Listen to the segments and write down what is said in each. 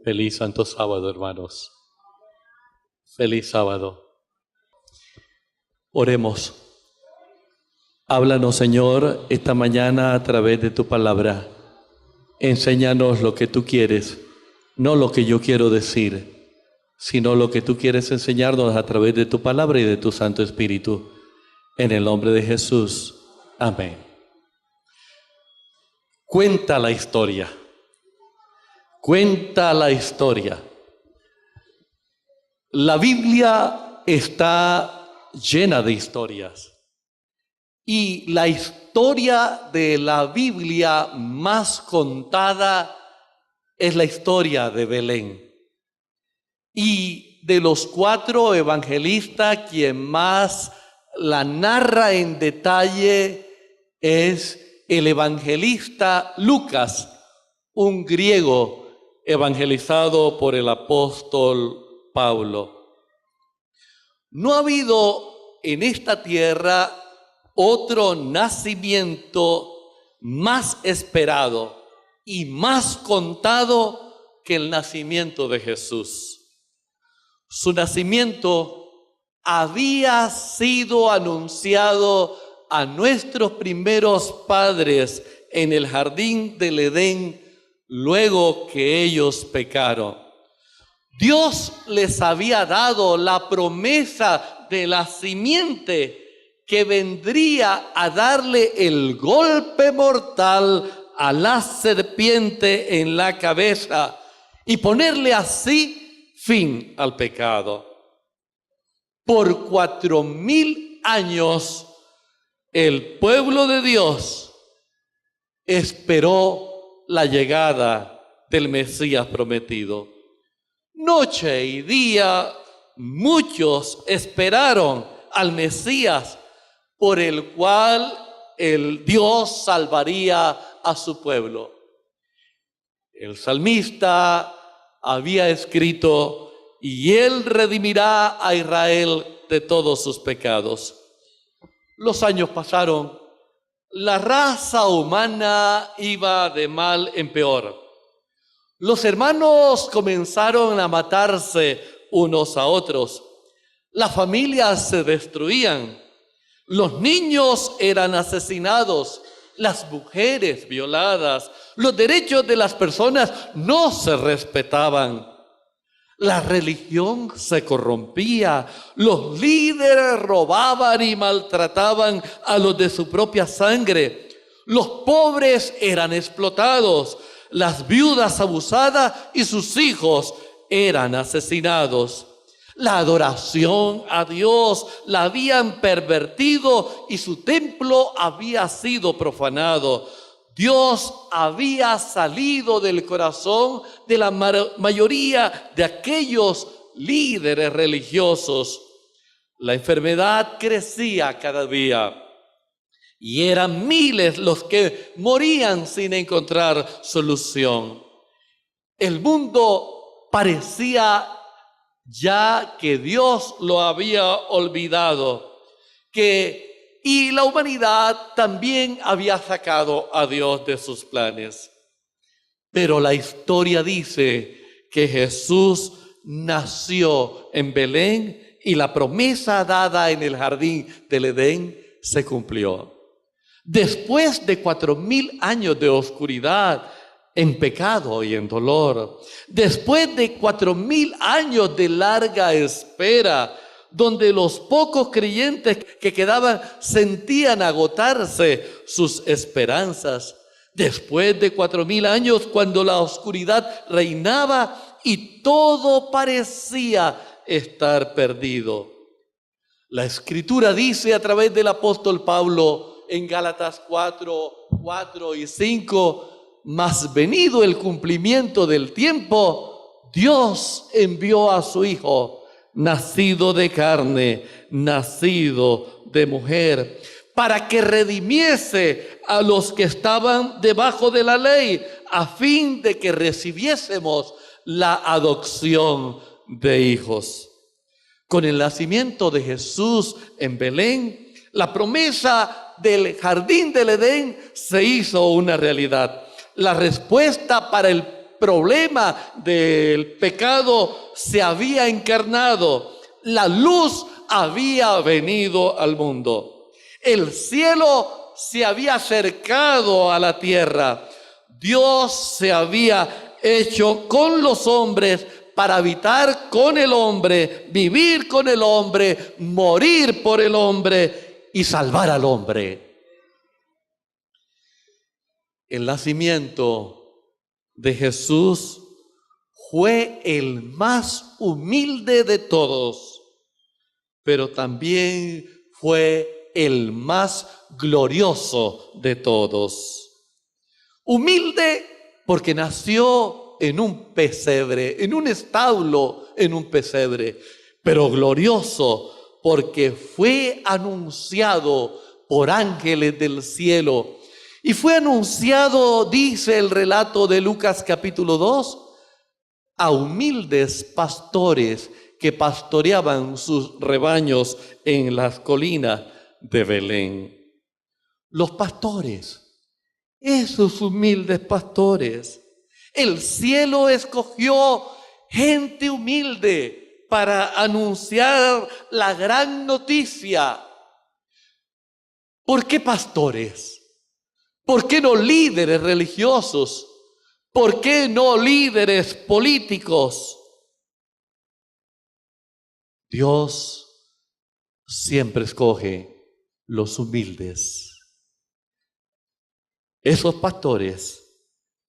Feliz Santo Sábado, hermanos. Feliz sábado. Oremos. Háblanos, Señor, esta mañana a través de tu palabra. Enséñanos lo que tú quieres, no lo que yo quiero decir, sino lo que tú quieres enseñarnos a través de tu palabra y de tu Santo Espíritu. En el nombre de Jesús. Amén. Cuenta la historia. Cuenta la historia. La Biblia está llena de historias. Y la historia de la Biblia más contada es la historia de Belén. Y de los 4 evangelistas, quien más la narra en detalle es el evangelista Lucas, un griego evangelizado por el apóstol Pablo. No ha habido en esta tierra otro nacimiento más esperado y más contado que el nacimiento de Jesús. Su nacimiento había sido anunciado a nuestros primeros padres en el jardín del Edén, luego que ellos pecaron. Dios les había dado la promesa de la simiente que vendría a darle el golpe mortal a la serpiente en la cabeza y ponerle así fin al pecado. Por 4000 años, el pueblo de Dios esperó la llegada del Mesías prometido. Noche y día, muchos esperaron al Mesías, por el cual el Dios salvaría a su pueblo. El salmista había escrito: y Él redimirá a Israel de todos sus pecados. Los años pasaron. La raza humana iba de mal en peor. Los hermanos comenzaron a matarse unos a otros. Las familias se destruían. Los niños eran asesinados. Las mujeres violadas. Los derechos de las personas no se respetaban. La religión se corrompía, los líderes robaban y maltrataban a los de su propia sangre, los pobres eran explotados, las viudas abusadas y sus hijos eran asesinados. La adoración a Dios la habían pervertido y su templo había sido profanado. Dios había salido del corazón de la mayoría de aquellos líderes religiosos. La enfermedad crecía cada día y eran miles los que morían sin encontrar solución. El mundo parecía ya que Dios lo había olvidado, y la humanidad también había sacado a Dios de sus planes. Pero la historia dice que Jesús nació en Belén y la promesa dada en el jardín del Edén se cumplió. Después de 4000 años de oscuridad, en pecado y en dolor, después de 4000 años de larga espera, donde los pocos creyentes que quedaban sentían agotarse sus esperanzas. Después de 4000 años, cuando la oscuridad reinaba y todo parecía estar perdido. La Escritura dice a través del apóstol Pablo en Gálatas 4 y 5, mas venido el cumplimiento del tiempo, Dios envió a su Hijo, nacido de carne, nacido de mujer, para que redimiese a los que estaban debajo de la ley, a fin de que recibiésemos la adopción de hijos. Con el nacimiento de Jesús en Belén, la promesa del jardín del Edén se hizo una realidad. La respuesta para el problema del pecado se había encarnado. La luz había venido al mundo. El cielo se había acercado a la tierra. Dios se había hecho con los hombres para habitar con el hombre, vivir con el hombre, morir por el hombre y salvar al hombre. El nacimiento de Jesús fue el más humilde de todos, pero también fue el más glorioso de todos. Humilde porque nació en un pesebre, en un establo, en un pesebre, pero glorioso porque fue anunciado por ángeles del cielo. Y fue anunciado, dice el relato de Lucas capítulo 2, a humildes pastores que pastoreaban sus rebaños en las colinas de Belén. Los pastores, esos humildes pastores, el cielo escogió gente humilde para anunciar la gran noticia. ¿Por qué pastores? ¿Por qué no líderes religiosos? ¿Por qué no líderes políticos? Dios siempre escoge los humildes. Esos pastores,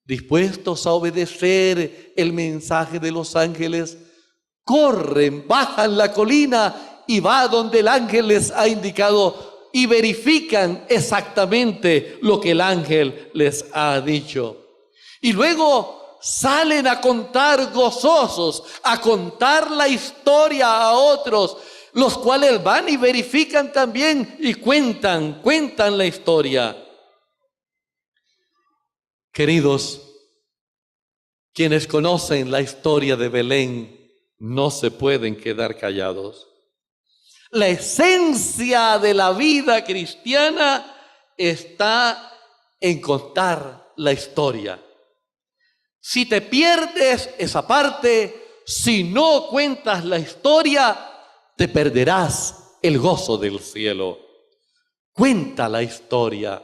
dispuestos a obedecer el mensaje de los ángeles, corren, bajan la colina y va donde el ángel les ha indicado y verifican exactamente lo que el ángel les ha dicho. Y luego salen a contar gozosos, a contar la historia a otros, los cuales van y verifican también y cuentan la historia. Queridos, quienes conocen la historia de Belén no se pueden quedar callados. La esencia de la vida cristiana está en contar la historia. Si te pierdes esa parte, si no cuentas la historia, te perderás el gozo del cielo. Cuenta la historia.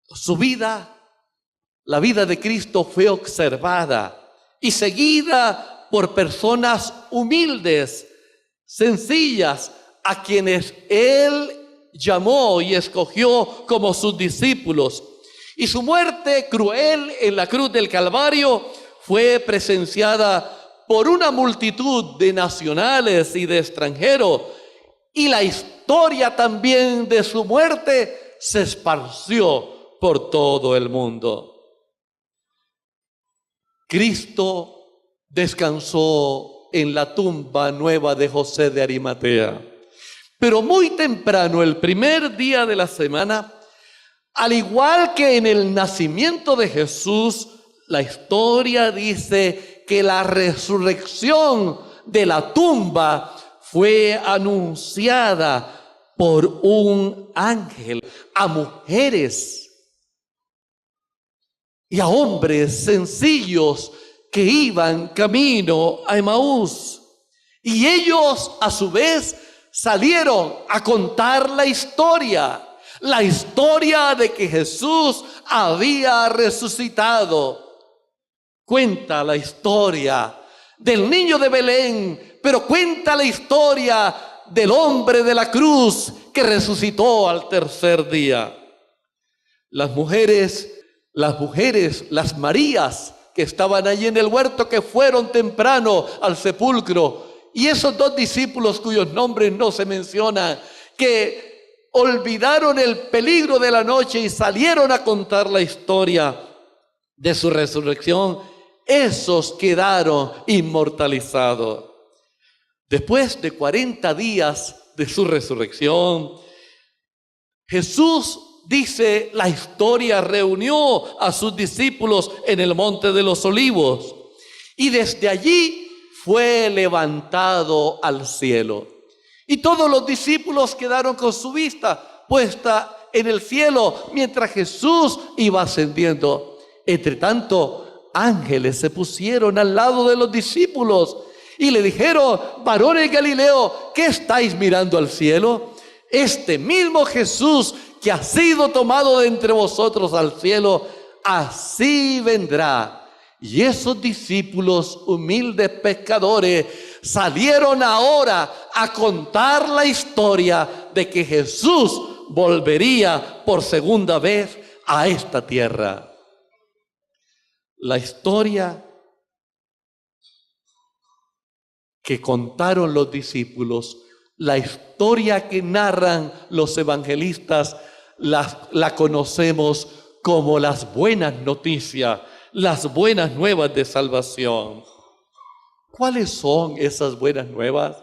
Su vida, la vida de Cristo fue observada y seguida por personas humildes, sencillas, a quienes Él llamó y escogió como sus discípulos. Y su muerte cruel en la cruz del Calvario fue presenciada por una multitud de nacionales y de extranjeros. Y la historia también de su muerte se esparció por todo el mundo. Cristo descansó en la tumba nueva de José de Arimatea. Pero muy temprano, el primer día de la semana, al igual que en el nacimiento de Jesús, la historia dice que la resurrección de la tumba fue anunciada por un ángel a mujeres y a hombres sencillos que iban camino a Emaús. Y ellos a su vez salieron a contar la historia de que Jesús había resucitado. Cuenta la historia del niño de Belén, pero cuenta la historia del hombre de la cruz que resucitó al tercer día. Las mujeres, las Marías que estaban allí en el huerto, que fueron temprano al sepulcro, y esos dos discípulos cuyos nombres no se mencionan, que olvidaron el peligro de la noche y salieron a contar la historia de su resurrección, esos quedaron inmortalizados. Después de 40 días de su resurrección, Jesús, dice la historia, reunió a sus discípulos en el Monte de los Olivos y desde allí fue levantado al cielo. Y todos los discípulos quedaron con su vista puesta en el cielo mientras Jesús iba ascendiendo. Entre tanto, ángeles se pusieron al lado de los discípulos y le dijeron: varones Galileo, ¿qué estáis mirando al cielo? Este mismo Jesús que ha sido tomado de entre vosotros al cielo, así vendrá. Y esos discípulos, humildes pescadores, salieron ahora a contar la historia de que Jesús volvería por segunda vez a esta tierra. La historia que contaron los discípulos, la historia que narran los evangelistas, la conocemos como las buenas noticias, las buenas nuevas de salvación. ¿Cuáles son esas buenas nuevas?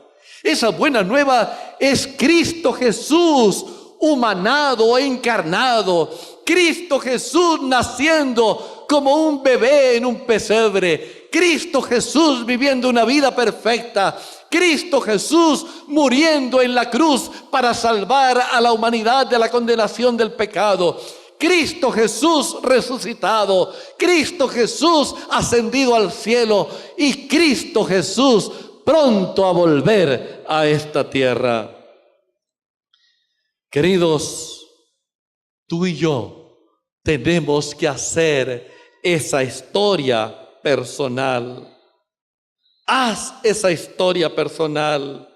Esas buenas nuevas es Cristo Jesús, humanado e encarnado. Cristo Jesús naciendo como un bebé en un pesebre. Cristo Jesús viviendo una vida perfecta. Cristo Jesús muriendo en la cruz para salvar a la humanidad de la condenación del pecado. Cristo Jesús resucitado, Cristo Jesús ascendido al cielo y Cristo Jesús pronto a volver a esta tierra. Queridos, tú y yo tenemos que hacer esa historia personal. Haz esa historia personal.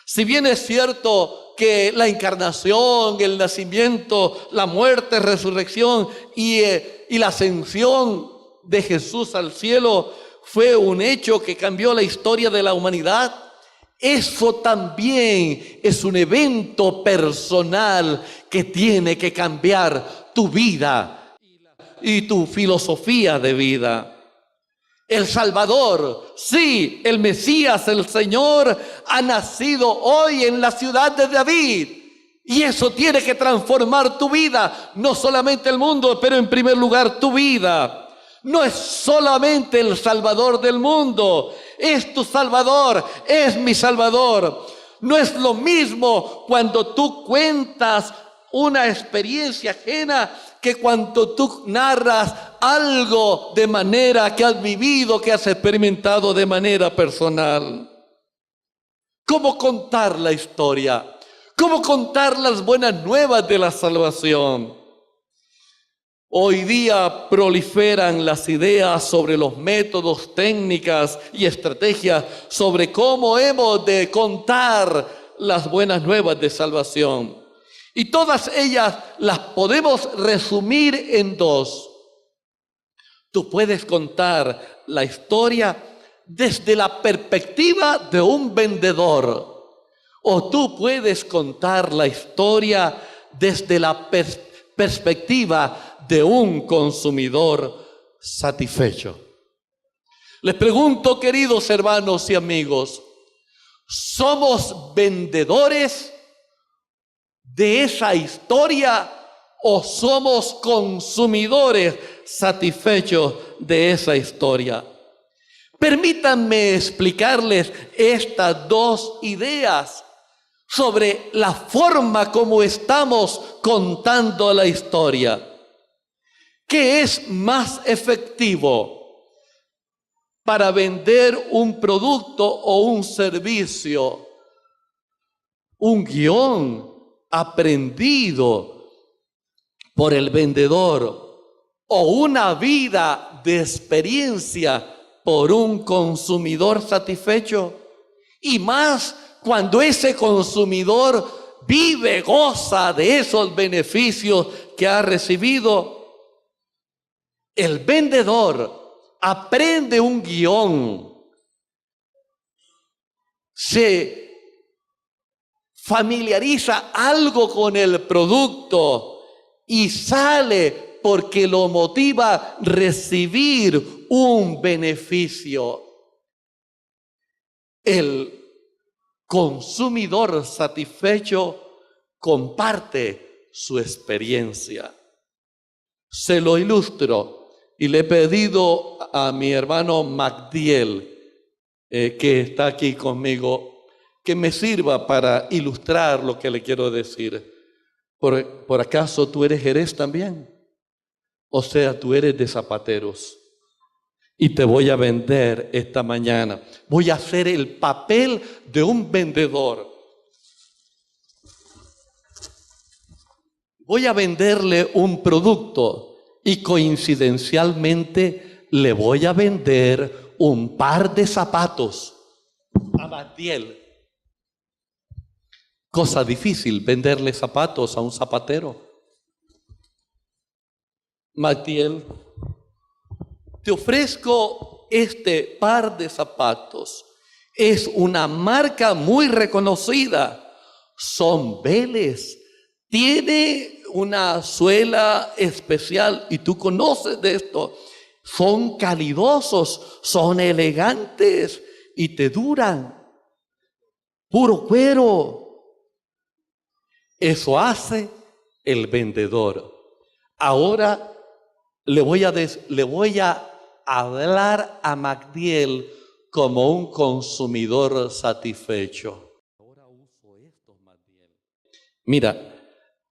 Si bien es cierto que la encarnación, el nacimiento, la muerte, resurrección y la ascensión de Jesús al cielo fue un hecho que cambió la historia de la humanidad, eso también es un evento personal que tiene que cambiar tu vida y tu filosofía de vida. El Salvador, sí, el Mesías, el Señor, ha nacido hoy en la ciudad de David. Y eso tiene que transformar tu vida, no solamente el mundo, pero en primer lugar tu vida. No es solamente el Salvador del mundo, es tu Salvador, es mi Salvador. No es lo mismo cuando tú cuentas una experiencia ajena que cuando tú narras algo de manera que has vivido, que has experimentado de manera personal. ¿Cómo contar la historia? ¿Cómo contar las buenas nuevas de la salvación? Hoy día proliferan las ideas sobre los métodos, técnicas y estrategias sobre cómo hemos de contar las buenas nuevas de salvación. Y todas ellas las podemos resumir en dos. Tú puedes contar la historia desde la perspectiva de un vendedor, o tú puedes contar la historia desde la perspectiva de un consumidor satisfecho. Les pregunto, queridos hermanos y amigos, ¿somos vendedores de esa historia o somos consumidores satisfechos de esa historia? Permítanme explicarles estas dos ideas sobre la forma como estamos contando la historia. ¿Qué es más efectivo para vender un producto o un servicio? ¿Un guión aprendido por el vendedor o una vida de experiencia por un consumidor satisfecho? Y más cuando ese consumidor vive, goza de esos beneficios que ha recibido. El vendedor aprende un guión, se familiariza algo con el producto y sale porque lo motiva a recibir un beneficio. El consumidor satisfecho comparte su experiencia. Se lo ilustro y le he pedido a mi hermano Magdiel, que está aquí conmigo, que me sirva para ilustrar lo que le quiero decir. ¿Por acaso tú eres Jerez también? O sea, tú eres de zapateros. Y te voy a vender esta mañana. Voy a hacer el papel de un vendedor. Voy a venderle un producto y coincidencialmente le voy a vender un par de zapatos a Magdiel. Cosa difícil, venderle zapatos a un zapatero. Magdiel, te ofrezco este par de zapatos. Es una marca muy reconocida. Son Vélez. Tiene una suela especial y tú conoces de esto. Son calidosos, son elegantes y te duran. Puro cuero. Eso hace el vendedor. Ahora le voy a hablar a Magdiel como un consumidor satisfecho. Ahora uso esto, Magdiel. Mira,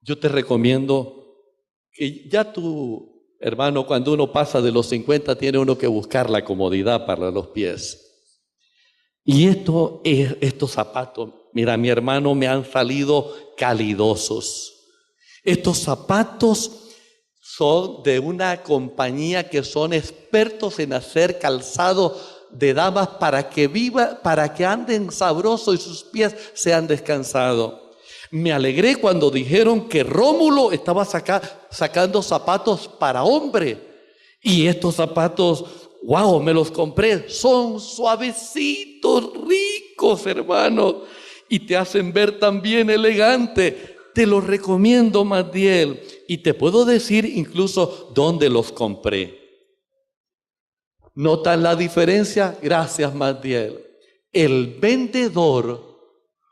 yo te recomiendo que ya tu hermano, cuando uno pasa de los 50, tiene uno que buscar la comodidad para los pies. Y estos zapatos, mira, mi hermano, me han salido calidosos. Estos zapatos son de una compañía que son expertos en hacer calzado de damas para que anden sabroso y sus pies sean descansados. Me alegré cuando dijeron que Rómulo estaba sacando zapatos para hombre. Y estos zapatos, wow, me los compré. Son suavecitos, ricos, hermano. Y te hacen ver también elegante. Te los recomiendo, Magdiel. Y te puedo decir incluso dónde los compré. ¿Notan la diferencia? Gracias, Magdiel. El vendedor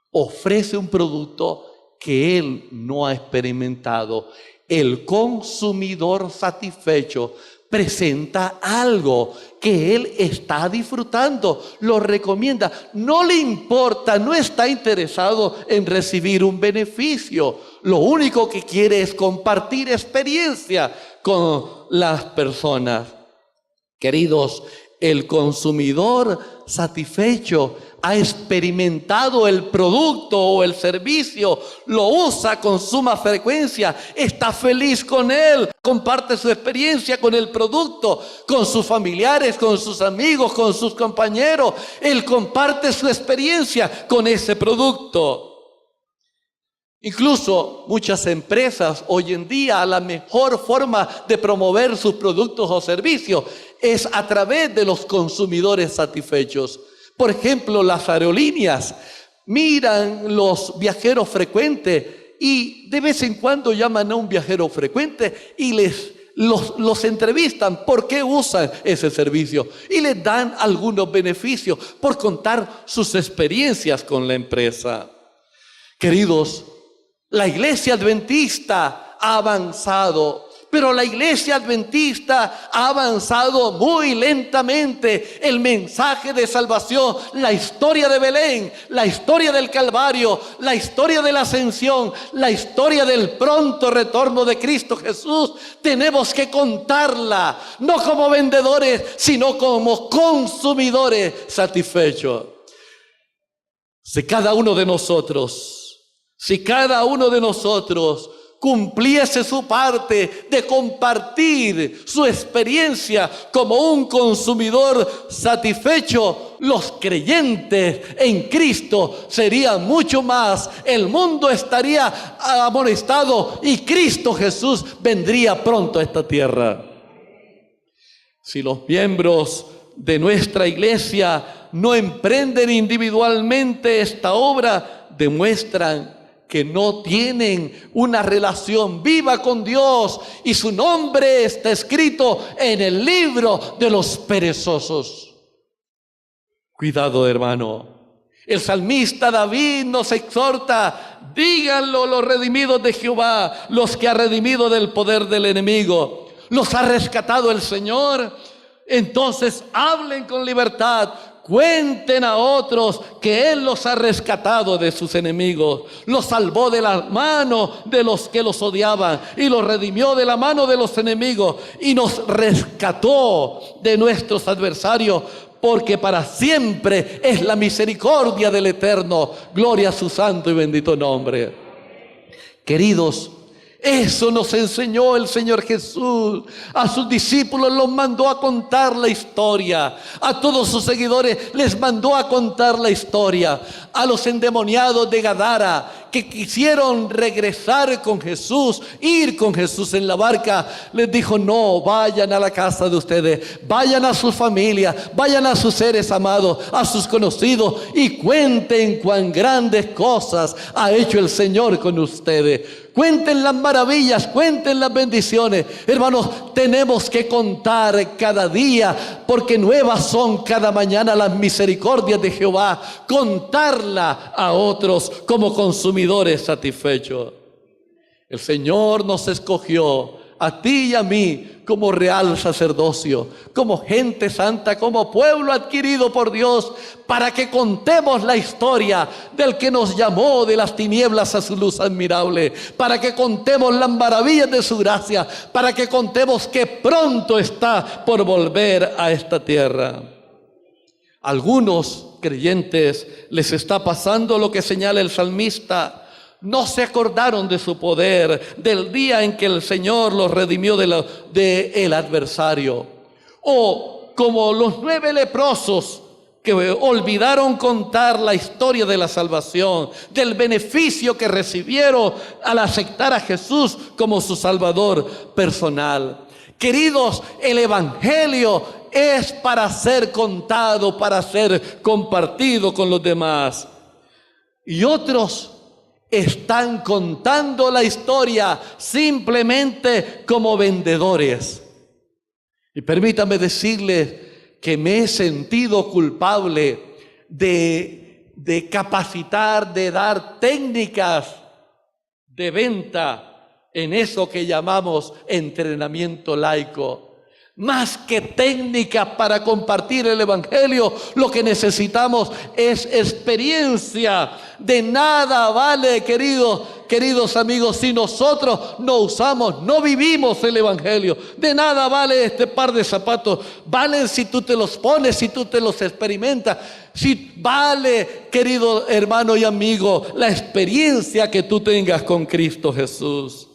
ofrece un producto que él no ha experimentado. El consumidor satisfecho presenta algo que él está disfrutando, lo recomienda, no le importa, no está interesado en recibir un beneficio. Lo único que quiere es compartir experiencia con las personas. Queridos, el consumidor satisfecho ha experimentado el producto o el servicio, lo usa con suma frecuencia, está feliz con él, comparte su experiencia con el producto, con sus familiares, con sus amigos, con sus compañeros. Él comparte su experiencia con ese producto. Incluso muchas empresas hoy en día, la mejor forma de promover sus productos o servicios es a través de los consumidores satisfechos. Por ejemplo, las aerolíneas miran los viajeros frecuentes y de vez en cuando llaman a un viajero frecuente y los entrevistan por qué usan ese servicio y les dan algunos beneficios por contar sus experiencias con la empresa. Queridos, la iglesia adventista ha avanzado, pero la iglesia adventista ha avanzado muy lentamente. El mensaje de salvación, la historia de Belén, la historia del Calvario, la historia de la ascensión, la historia del pronto retorno de Cristo Jesús, tenemos que contarla, no como vendedores, sino como consumidores satisfechos. Si cada uno de nosotros cumpliese su parte de compartir su experiencia como un consumidor satisfecho, los creyentes en Cristo serían mucho más. El mundo estaría amonestado y Cristo Jesús vendría pronto a esta tierra. Si los miembros de nuestra iglesia no emprenden individualmente esta obra, demuestran que no tienen una relación viva con Dios y su nombre está escrito en el libro de los perezosos. Cuidado, hermano. El salmista David nos exhorta: díganlo los redimidos de Jehová, los que ha redimido del poder del enemigo. Los ha rescatado el Señor. Entonces hablen con libertad. Cuenten a otros que Él los ha rescatado de sus enemigos, los salvó de la mano de los que los odiaban y los redimió de la mano de los enemigos y nos rescató de nuestros adversarios, porque para siempre es la misericordia del Eterno. Gloria a su santo y bendito nombre. Queridos, eso nos enseñó el Señor Jesús. A sus discípulos los mandó a contar la historia. A todos sus seguidores les mandó a contar la historia. A los endemoniados de Gadara que quisieron regresar con Jesús, ir con Jesús en la barca, les dijo: no, vayan a la casa de ustedes, vayan a sus familias, vayan a sus seres amados, a sus conocidos y cuenten cuán grandes cosas ha hecho el Señor con ustedes. Cuenten las maravillas, cuenten las bendiciones. Hermanos, tenemos que contar cada día, porque nuevas son cada mañana las misericordias de Jehová. Contarla a otros como consumidores satisfechos. El Señor nos escogió, a ti y a mí, como real sacerdocio, como gente santa, como pueblo adquirido por Dios, para que contemos la historia del que nos llamó de las tinieblas a su luz admirable, para que contemos las maravillas de su gracia, para que contemos que pronto está por volver a esta tierra. Algunos creyentes les está pasando lo que señala el salmista. No se acordaron de su poder, del día en que el Señor los redimió del adversario. O como los 9 leprosos que olvidaron contar la historia de la salvación, del beneficio que recibieron al aceptar a Jesús como su Salvador personal. Queridos, el Evangelio es para ser contado, para ser compartido con los demás. Y otros están contando la historia simplemente como vendedores. Y permítame decirles que me he sentido culpable de capacitar, de dar técnicas de venta en eso que llamamos entrenamiento laico. Más que técnicas para compartir el Evangelio, lo que necesitamos es experiencia. De nada vale, queridos amigos, si nosotros no vivimos el Evangelio. De nada vale este par de zapatos. Valen si tú te los pones, si tú te los experimentas. Si vale, querido hermano y amigo, la experiencia que tú tengas con Cristo Jesús.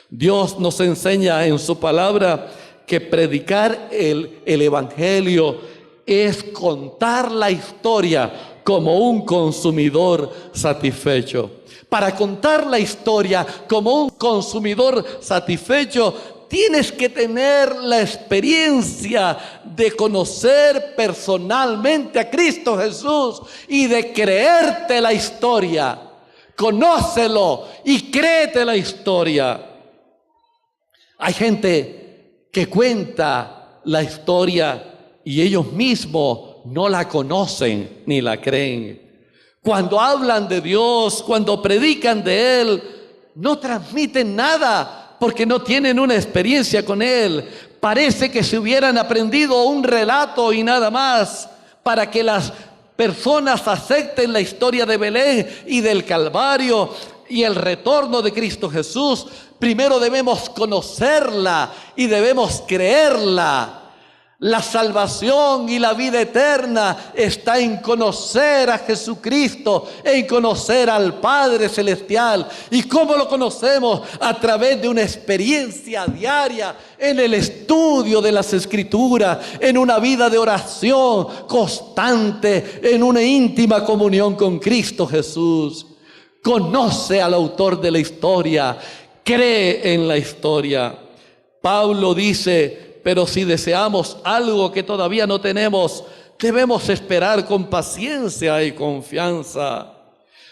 Dios nos enseña en su palabra que predicar el Evangelio es contar la historia como un consumidor satisfecho. Para contar la historia como un consumidor satisfecho, tienes que tener la experiencia de conocer personalmente a Cristo Jesús y de creerte la historia. Conócelo y créete la historia. Hay gente que cuenta la historia y ellos mismos no la conocen ni la creen. Cuando hablan de Dios, cuando predican de Él, no transmiten nada porque no tienen una experiencia con Él. Parece que se hubieran aprendido un relato y nada más para que las personas acepten la historia de Belén y del Calvario y el retorno de Cristo Jesús. Primero debemos conocerla y debemos creerla. La salvación y la vida eterna está en conocer a Jesucristo, en conocer al Padre Celestial. ¿Y cómo lo conocemos? A través de una experiencia diaria, en el estudio de las Escrituras, en una vida de oración constante, en una íntima comunión con Cristo Jesús. Conoce al autor de la historia, cree en la historia. Pablo dice: pero si deseamos algo que todavía no tenemos, debemos esperar con paciencia y confianza.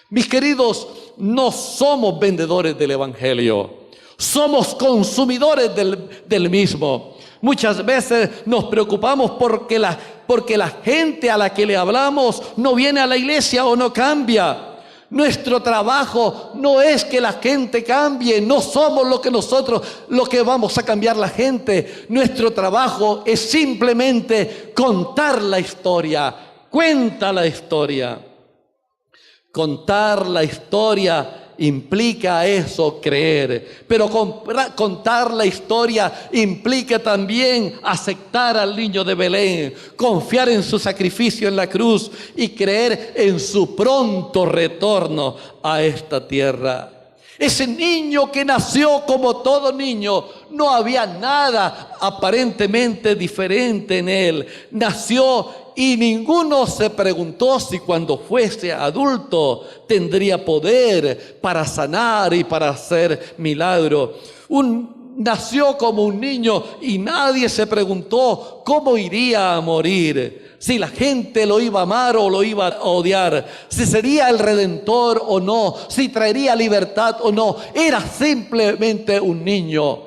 Mis queridos, no somos vendedores del Evangelio, somos consumidores del mismo. Muchas veces nos preocupamos porque la gente a la que le hablamos no viene a la iglesia o no cambia. Nuestro trabajo no es que la gente cambie, no somos lo que vamos a cambiar la gente. Nuestro trabajo es simplemente contar la historia, cuenta la historia. Contar la historia implica eso, creer. Pero contar la historia implica también aceptar al niño de Belén, confiar en su sacrificio en la cruz y creer en su pronto retorno a esta tierra. Ese niño que nació como todo niño, no había nada aparentemente diferente en él. Nació y ninguno se preguntó si cuando fuese adulto tendría poder para sanar y para hacer milagros. Nació como un niño y nadie se preguntó cómo iría a morir, si la gente lo iba a amar o lo iba a odiar, si sería el Redentor o no, si traería libertad o no. Era simplemente un niño.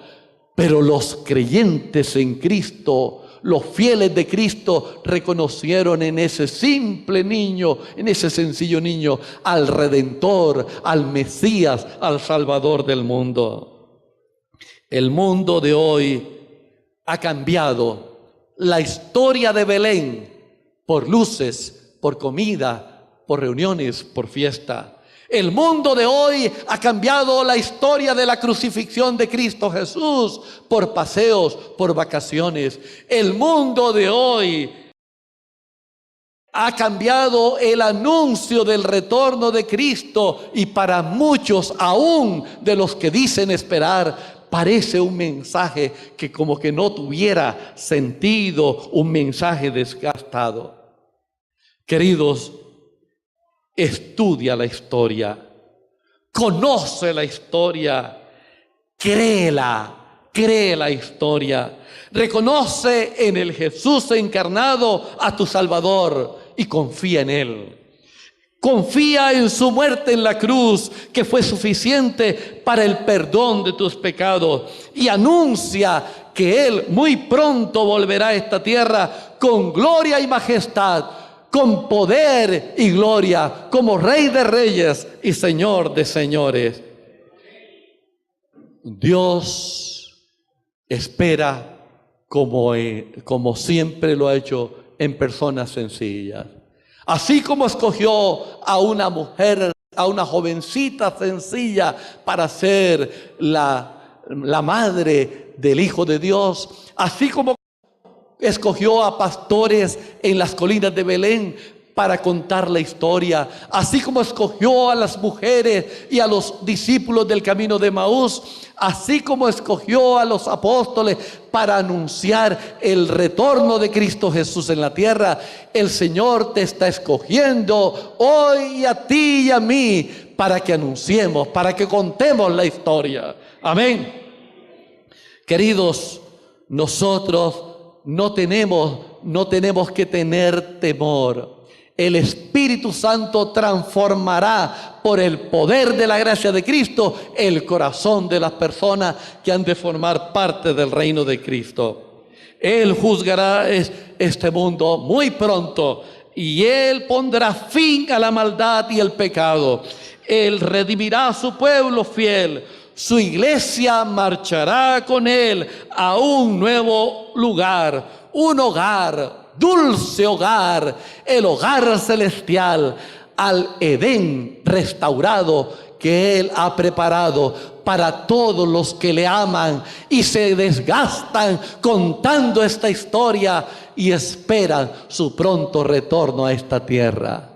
Pero los creyentes en Cristo, los fieles de Cristo, reconocieron en ese simple niño, en ese sencillo niño, al Redentor, al Mesías, al Salvador del mundo. El mundo de hoy ha cambiado. La historia de Belén por luces, por comida, por reuniones, por fiesta. El mundo de hoy ha cambiado la historia de la crucifixión de Cristo Jesús por paseos, por vacaciones. El mundo de hoy ha cambiado el anuncio del retorno de Cristo y para muchos, aún de los que dicen esperar, parece un mensaje que como que no tuviera sentido, un mensaje desgastado. Queridos, estudia la historia, conoce la historia, cree la historia, reconoce en el Jesús encarnado a tu Salvador y confía en Él. Confía en su muerte en la cruz, que fue suficiente para el perdón de tus pecados, y anuncia que Él muy pronto volverá a esta tierra con gloria y majestad, con poder y gloria, como Rey de Reyes y Señor de Señores. Dios espera como siempre lo ha hecho en personas sencillas. Así como escogió a una mujer, a una jovencita sencilla para ser la madre del Hijo de Dios, así como escogió a pastores en las colinas de Belén para contar la historia, así como escogió a las mujeres y a los discípulos del camino de Emaús, así como escogió a los apóstoles para anunciar el retorno de Cristo Jesús en la tierra, el Señor te está escogiendo hoy a ti y a mí para que anunciemos, para que contemos la historia. Amén. Queridos, nosotros no tenemos que tener temor. El Espíritu Santo transformará por el poder de la gracia de Cristo el corazón de las personas que han de formar parte del reino de Cristo. Él juzgará este mundo muy pronto y Él pondrá fin a la maldad y el pecado. Él redimirá a su pueblo fiel. Su iglesia marchará con Él a un nuevo lugar, un hogar, dulce hogar, el hogar celestial, al Edén restaurado que Él ha preparado para todos los que le aman y se desgastan contando esta historia y esperan su pronto retorno a esta tierra.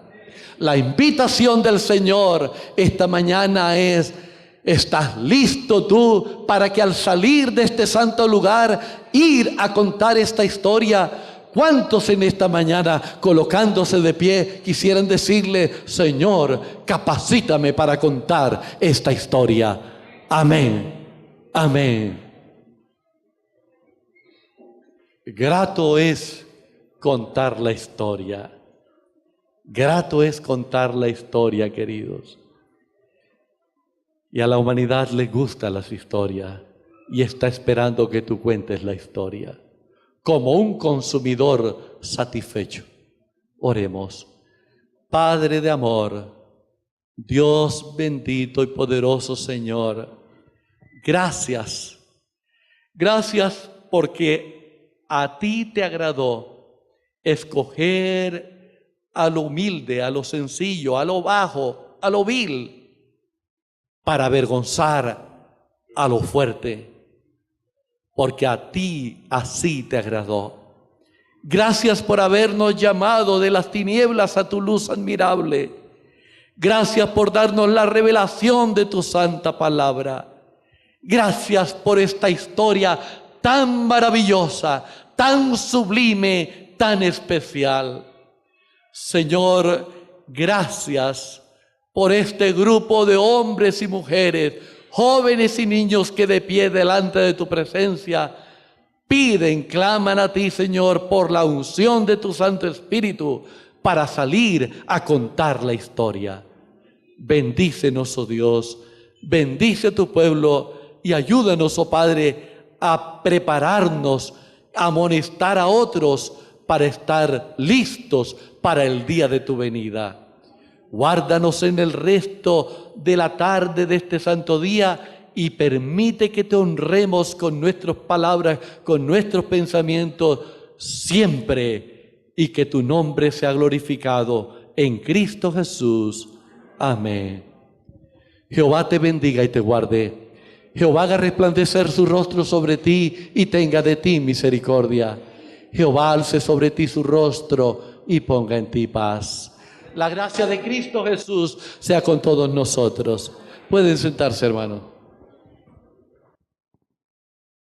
La invitación del Señor esta mañana es: ¿estás listo tú para que al salir de este santo lugar ir a contar esta historia? ¿Cuántos en esta mañana, colocándose de pie, quisieran decirle: Señor, capacítame para contar esta historia? Amén, amén. Grato es contar la historia. Grato es contar la historia, queridos. Y a la humanidad le gustan las historias y está esperando que tú cuentes la historia como un consumidor satisfecho. Oremos. Padre de amor, Dios bendito y poderoso Señor, gracias. Gracias porque a ti te agradó escoger a lo humilde, a lo sencillo, a lo bajo, a lo vil, para avergonzar a lo fuerte, porque a ti así te agradó. Gracias por habernos llamado de las tinieblas a tu luz admirable. Gracias por darnos la revelación de tu santa palabra. Gracias por esta historia tan maravillosa, tan sublime, tan especial. Señor, gracias por este grupo de hombres y mujeres, jóvenes y niños que de pie delante de tu presencia piden, claman a ti, Señor, por la unción de tu Santo Espíritu para salir a contar la historia. Bendícenos, oh Dios, bendice a tu pueblo y ayúdanos, oh Padre, a prepararnos, a amonestar a otros para estar listos para el día de tu venida. Guárdanos en el resto de la tarde de este santo día y permite que te honremos con nuestras palabras, con nuestros pensamientos siempre, y que tu nombre sea glorificado en Cristo Jesús. Amén. Jehová te bendiga y te guarde. Jehová haga resplandecer su rostro sobre ti y tenga de ti misericordia. Jehová alce sobre ti su rostro y ponga en ti paz. La gracia de Cristo Jesús sea con todos nosotros. Pueden sentarse, hermano.